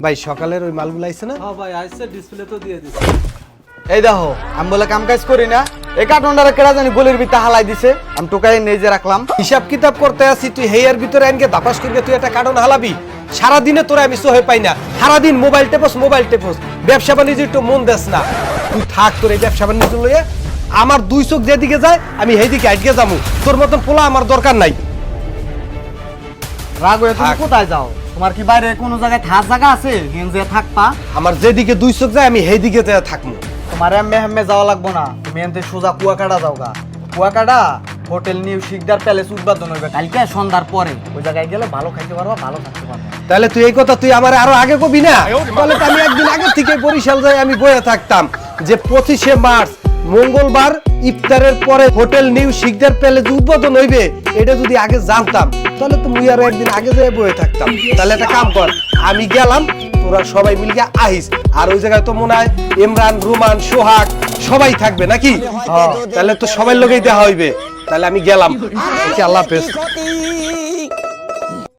ভাই সকালের ওই মালগুলো আইছে না? হ্যাঁ ভাই আইছে, ডিসপ্লে তো দিয়ে দিছে। এই দেখো আমি বলে কাম কাজ করি না, এই কার্টুনটারে কেডা জানি গলির ভিতরে হালাই দিছে, আমি টোকাই নিজে রাখলাম। হিসাব কিতাব করতে আসি, তুই হেয়ার ভিতরে আনকে দাপাস করবে, তুই একটা কার্টন হালাবি। সারাদিনে তোরা আমি সহে পাই না, সারাদিন মোবাইল টেপস, ব্যবসা বাণিজ্য একটু মন দেস না। তুই থাক তোর এই ব্যবসা বাণিজ্য লইয়ে, আমার দুই চোখ যেদিকে যায় আমি সেইদিকে আটকে যাবো। তোর মতন পোলা আমার দরকার নাই। রাগ হয়ে তুমি কোথায় যাও? তোমার কি বাইরে কোনো জায়গায় থাক জায়গা আছে গেঞ্জে থাকপা? আমার যেদিকে দুই চোখ যায় আমি সেইদিকে থাকবো। তোমার এমে হেমে যাওয়া লাগবো না, তুমি এনতে সোজা কুয়াকাটা যাও গা। Kuakata hotel new Sikder palace উদ্বোধন হইবে কালকে সন্ধ্যার পরে, ওই জায়গায় গেলে ভালো খাইতে পারবা, ভালো থাকতে পারবা। তাহলে তুই এই কথা তুই আমার আরো আগে কবি না? তাহলে তো আমি একদিন আগে থেকে বরিশাল যাই আমি বয়ে থাকতাম যে 25শে মার্চ মঙ্গলবার ইফতারের পরে হোটেল নিউ শিকদার প্যালেস উদ্বোধন হইবে। এটা যদি আগে জানতাম তাহলে তো মুই আরো একদিন আগে যাই বয়ে থাকতাম। তাহলে একটা কাম কর, আমি গেলাম, তোরা সবাই মিলে আহিস। আর ওই জায়গায় তো মনে হয় ইমরান, রুমান, সোহাগ সবাই থাকবে নাকি? তাহলে তো সবাই লোকেই দেখা হইবে। তাহলে আমি গেলাম, আল্লাহ হাফেজ।